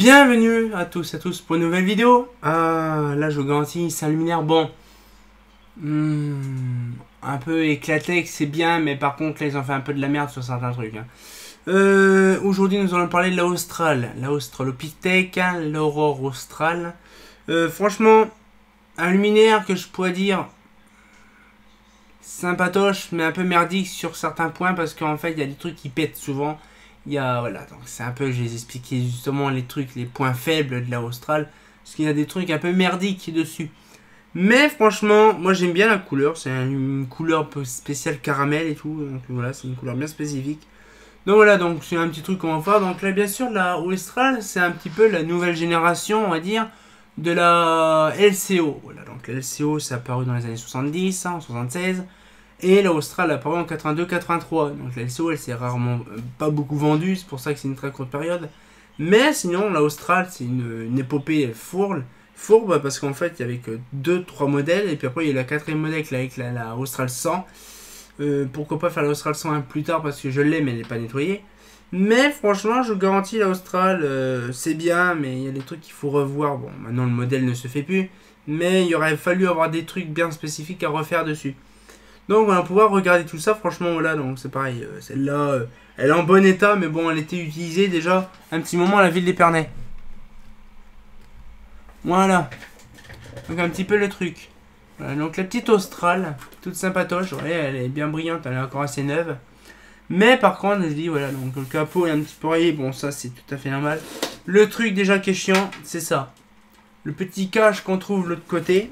Bienvenue à tous pour une nouvelle vidéo. Là je vous garantis, c'est un luminaire bon. Un peu éclaté, c'est bien, mais par contre là ils ont fait un peu de la merde sur certains trucs. Aujourd'hui nous allons parler de la Austral. La Australopithèque, l'Aurore Australe. Franchement, un luminaire que je pourrais dire sympatoche, mais un peu merdique sur certains points, parce qu'en fait il y a des trucs qui pètent souvent. Voilà, donc c'est un peu, je vais expliquer justement les trucs, les points faibles de la Austral, parce qu'il y a des trucs un peu merdiques dessus. Mais franchement, moi j'aime bien la couleur, c'est une couleur un peu spéciale caramel et tout, donc voilà, c'est une couleur bien spécifique. Donc voilà, donc c'est un petit truc qu'on va voir. Donc là, bien sûr, la Austral, c'est un petit peu la nouvelle génération, on va dire, de la LCO. Voilà, donc la LCO, ça a apparu dans les années 70, en 76. Et la Austral a apparu en 82-83. Donc la LCO, elle s'est rarement pas beaucoup vendue, c'est pour ça que c'est une très courte période. Mais sinon, la Austral, c'est une épopée fourbe, parce qu'en fait, il y avait que 2-3 modèles, et puis après, il y a eu la quatrième modèle avec la Austral 100. Pourquoi pas faire la Austral 101 plus tard, parce que je l'ai, mais elle n'est pas nettoyée. Mais franchement, je vous garantis, la Austral, c'est bien, mais il y a des trucs qu'il faut revoir. Bon, maintenant, le modèle ne se fait plus, mais il aurait fallu avoir des trucs bien spécifiques à refaire dessus. Donc on va pouvoir regarder tout ça, franchement voilà, donc c'est pareil, celle-là, elle est en bon état, mais bon, elle était utilisée déjà un petit moment à la ville d'Épernay. Voilà, donc un petit peu le truc. Voilà, donc la petite Austral, toute sympatoche, ouais, elle est bien brillante, elle est encore assez neuve. Mais par contre, je dis voilà, donc le capot est un petit peu rayé, bon ça c'est tout à fait normal. Le truc déjà qui est chiant, c'est ça. Le petit cache qu'on trouve de l'autre côté,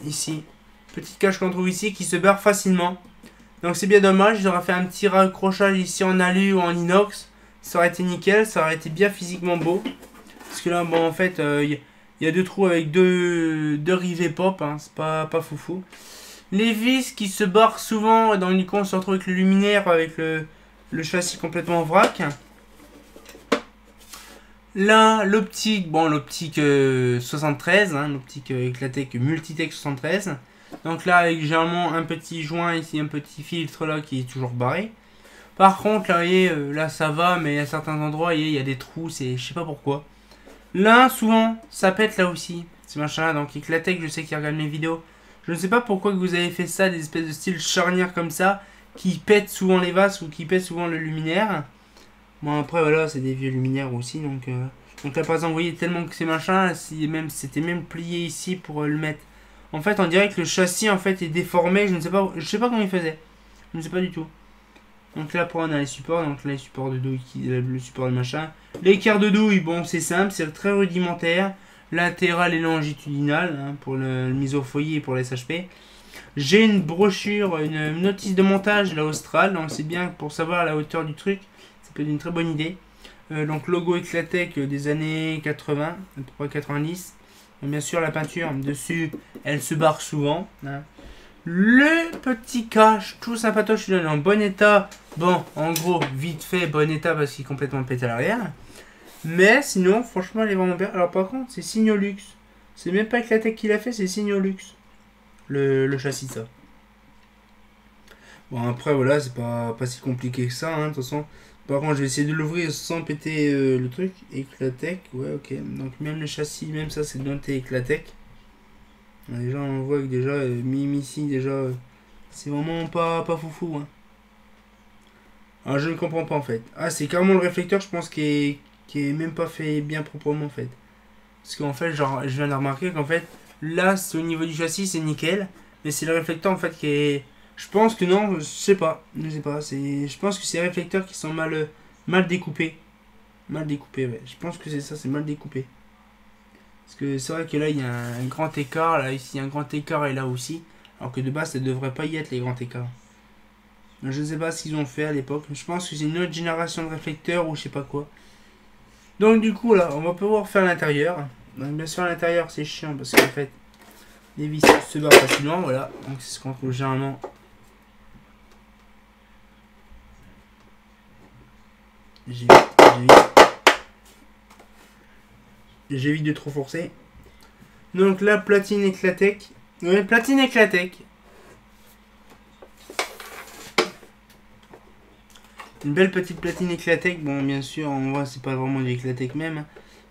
ici. Petit cache qu'on trouve ici qui se barre facilement. Donc c'est bien dommage, j'aurais fait un petit raccrochage ici en alu ou en inox. Ça aurait été nickel, ça aurait été bien physiquement beau. Parce que là, bon, en fait, il y a deux trous avec deux rivets pop, hein, c'est pas foufou. Les vis qui se barrent souvent, dans l'Nikon on se retrouve avec le luminaire, avec le châssis complètement vrac. Là, l'optique, bon, l'optique 73, hein, l'optique Eclatec Multitech 73. Donc là, avec généralement un petit joint ici, un petit filtre là qui est toujours barré. Par contre, là, vous voyez, là ça va, mais à certains endroits, il y a des trous, je sais pas pourquoi. Là, souvent, ça pète là aussi, ces machins-là. Donc Eclatec, je sais qu'ils regardent mes vidéos. Je ne sais pas pourquoi que vous avez fait ça, des espèces de style charnière comme ça, qui pètent souvent les vases ou qui pètent souvent le luminaire. Bon, après, voilà, c'est des vieux luminaires aussi, donc là, par exemple, vous voyez, tellement que ces machins, c'était même plié ici pour le mettre. En fait, on dirait que le châssis en fait est déformé. Je sais pas comment il faisait. Je ne sais pas du tout. Donc là, pour on a les supports. Donc là, les supports de douille, le support de machin. L'écart de douille, bon, c'est simple, c'est très rudimentaire. Latéral et longitudinal, hein, pour le mise au foyer et pour les SHP. J'ai une brochure, une notice de montage, la Austral. Donc c'est bien pour savoir la hauteur du truc. Ça peut être une très bonne idée. Donc logo Eclatec des années 80, à peu près 90. Bien sûr, la peinture dessus, elle se barre souvent. Hein. Le petit cache, tout sympatoche, il est en bon état. Bon, en gros, vite fait, bon état parce qu'il est complètement pété à l'arrière. Mais sinon, franchement, elle est vraiment bien. Alors, par contre, c'est Signolux. C'est même pas Eclatec qui l'a fait, c'est Signolux. Le châssis, ça. Bon, après, voilà, c'est pas si compliqué que ça, hein, de toute façon. Par contre, je vais essayer de l'ouvrir sans péter le truc. Eclatec, ouais, ok. Donc, même le châssis, même ça, c'est noté Eclatec. Déjà, on voit que déjà, mime ici, déjà, c'est vraiment pas foufou. Hein. Alors, je ne comprends pas, en fait. Ah, c'est carrément le réflecteur, je pense, qui est même pas fait bien proprement, en fait. Parce qu'en fait, genre, je viens de remarquer qu'en fait, là, c'est au niveau du châssis, c'est nickel. Mais c'est le réflecteur, en fait, qui est... Je pense que non, je sais pas. Je pense que c'est les réflecteurs qui sont mal découpés. Mal découpés, ouais. Je pense que c'est ça, c'est mal découpé. Parce que c'est vrai que là, il y a un grand écart. Là, ici, il y a un grand écart et là aussi. Alors que de base, ça devrait pas y être, les grands écarts. Je ne sais pas ce qu'ils ont fait à l'époque. Je pense que c'est une autre génération de réflecteurs ou je sais pas quoi. Donc, du coup, là, on va pouvoir faire l'intérieur. Donc, bien sûr, à l'intérieur, c'est chiant parce qu'en fait, les vis se barrent facilement. Voilà. Donc, c'est ce qu'on trouve généralement. J'évite de trop forcer. Donc là, platine Eclatec. Ouais, platine Eclatec. Une belle petite platine Eclatec. Bon, bien sûr, on voit, c'est pas vraiment du Eclatec même.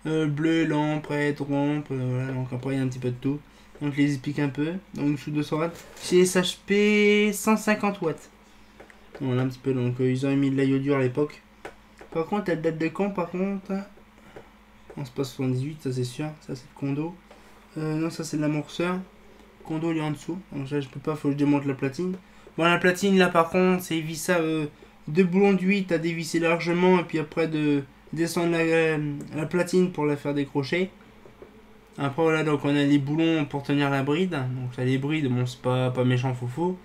Bleu, lampe, prêtre, rompe. Voilà, donc après, il y a un petit peu de tout. Donc, je les explique un peu. Donc, je suis 200 watts. Chez SHP, 150 watts. Voilà, un petit peu. Donc, ils ont mis de l'iodure à l'époque. Par contre, elle date de quand, par contre? On se passe 78, ça c'est sûr. Ça, c'est le condo. Non, ça, c'est de l'amorceur. Condo, il est en dessous. Donc, là, je peux pas, faut que je démonte la platine. Bon, la platine, là, par contre, c'est vissable. Deux boulons de 8 à dévisser largement. Et puis après, de descendre la platine pour la faire décrocher. Après, voilà, donc on a les boulons pour tenir la bride. Donc, ça, les brides, bon, c'est pas méchant, foufou.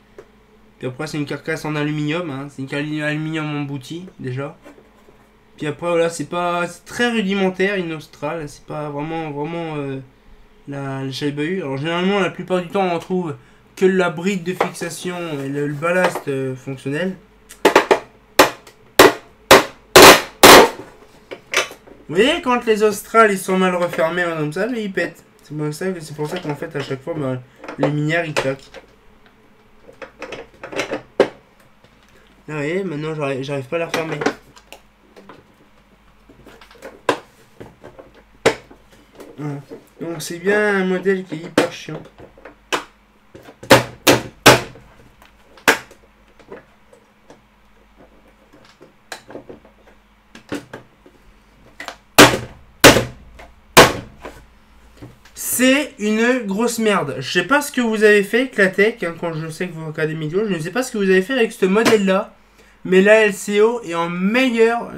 Puis après, c'est une carcasse en aluminium. Hein. C'est une carcasse aluminium emboutie, déjà. Puis après, voilà, c'est très rudimentaire, une Austral. C'est pas vraiment la Shaibahu. Alors, généralement, la plupart du temps, on trouve que la bride de fixation et le ballast fonctionnel. Vous voyez, quand les Australes ils sont mal refermés comme ça, mais ils pètent. C'est pour ça qu'en fait, à chaque fois, bah, les minières ils claquent. Là, vous voyez, maintenant j'arrive pas à la refermer. Voilà. Donc c'est bien un modèle qui est hyper chiant. C'est une grosse merde. Je sais pas ce que vous avez fait, Eclatec, hein, quand je sais que vous regardez mes vidéos, je ne sais pas ce que vous avez fait avec ce modèle-là, mais la LCO est en meilleure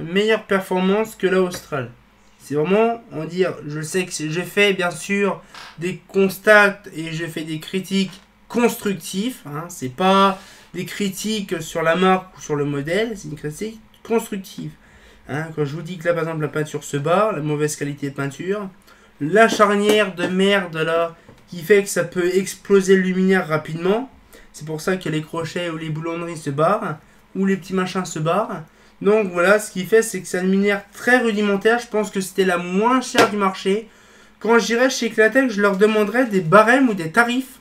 performance que la Austral. C'est vraiment, on va dire, je sais que je fais bien sûr des constats et je fais des critiques constructives. Hein, c'est pas des critiques sur la marque ou sur le modèle, c'est une critique constructive. Hein, quand je vous dis que là, par exemple, la peinture se barre, la mauvaise qualité de peinture, la charnière de merde là, qui fait que ça peut exploser le luminaire rapidement. C'est pour ça que les crochets ou les boulonneries se barrent, ou les petits machins se barrent. Donc voilà, ce qui fait, c'est que c'est une luminaire très rudimentaire. Je pense que c'était la moins chère du marché. Quand j'irai chez Eclatec, je leur demanderai des barèmes ou des tarifs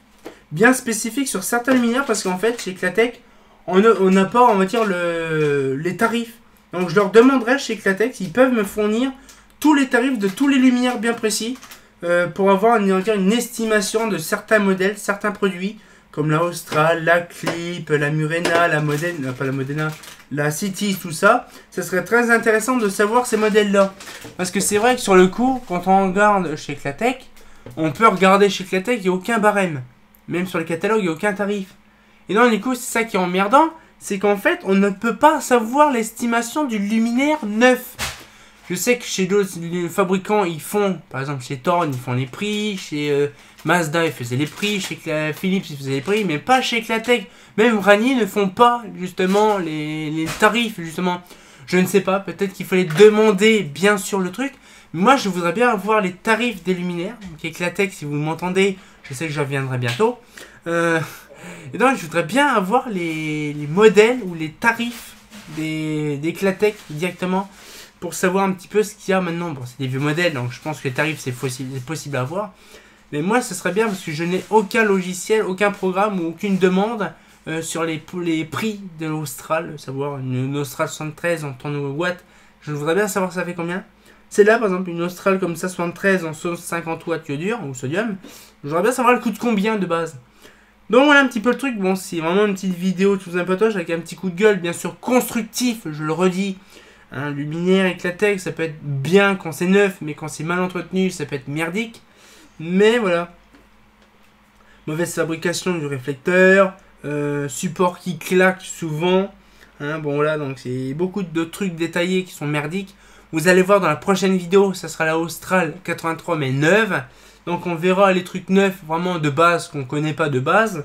bien spécifiques sur certaines luminaires, parce qu'en fait, chez Eclatec, on n'a pas, on va dire, les tarifs. Donc je leur demanderai chez Eclatec s'ils peuvent me fournir tous les tarifs de tous les luminaires bien précis pour avoir une estimation de certains modèles, certains produits comme la Austral, la Clip, la Murena, la Modena, pas la Modena, la City, tout ça. Ça serait très intéressant de savoir ces modèles-là. Parce que c'est vrai que sur le coup, quand on regarde chez Eclatec, on peut regarder chez Eclatec, il n'y a aucun barème. Même sur le catalogue, il n'y a aucun tarif. Et donc du coup, c'est ça qui est emmerdant, c'est qu'en fait, on ne peut pas savoir l'estimation du luminaire neuf. Je sais que chez d'autres fabricants, ils font, par exemple chez Thorn, ils font les prix, chez Mazda, ils faisaient les prix, chez Philips, ils faisaient les prix, mais pas chez Eclatec. Même Rani ne font pas, justement, les tarifs, justement. Je ne sais pas, peut-être qu'il fallait demander, bien sûr, le truc. Moi, je voudrais bien avoir les tarifs des luminaires. Donc Eclatec, si vous m'entendez, je sais que je reviendrai bientôt. Et donc, je voudrais bien avoir les modèles ou les tarifs des Eclatec directement, pour savoir un petit peu ce qu'il y a maintenant. Bon, c'est des vieux modèles, donc je pense que les tarifs, c'est possible à avoir. Mais moi, ce serait bien parce que je n'ai aucun logiciel, aucun programme ou aucune demande sur les prix de l'Austral. Savoir une Austral 73 en tonnes watts. Je voudrais bien savoir ça fait combien. C'est là, par exemple, une Austral comme ça, 73 en 50 watts iodure ou sodium. Je voudrais bien savoir le coût de combien de base. Donc voilà un petit peu le truc. Bon, c'est vraiment une petite vidéo tout un potoche avec un petit coup de gueule, bien sûr, constructif, je le redis. Hein, luminaire, Eclatec, ça peut être bien quand c'est neuf, mais quand c'est mal entretenu, ça peut être merdique. Mais voilà. Mauvaise fabrication du réflecteur, support qui claque souvent. Hein, bon voilà, donc c'est beaucoup de trucs détaillés qui sont merdiques. Vous allez voir dans la prochaine vidéo, ça sera la Austral 83 mais neuve. Donc on verra les trucs neufs vraiment de base qu'on connaît pas de base.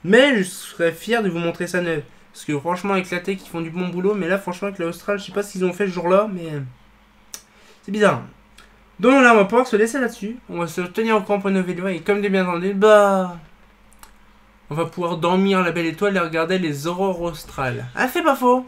Mais je serais fier de vous montrer ça neuve. Parce que franchement, Eclatec, ils font du bon boulot. Mais là, franchement, avec la Austral, je sais pas ce qu'ils ont fait ce jour-là. Mais c'est bizarre. Donc là, on va pouvoir se laisser là-dessus. On va se tenir au courant pour une nouvelle vidéo. Et comme de bien entendu, bah, on va pouvoir dormir la belle étoile et regarder les aurores australes. Ah, c'est pas faux!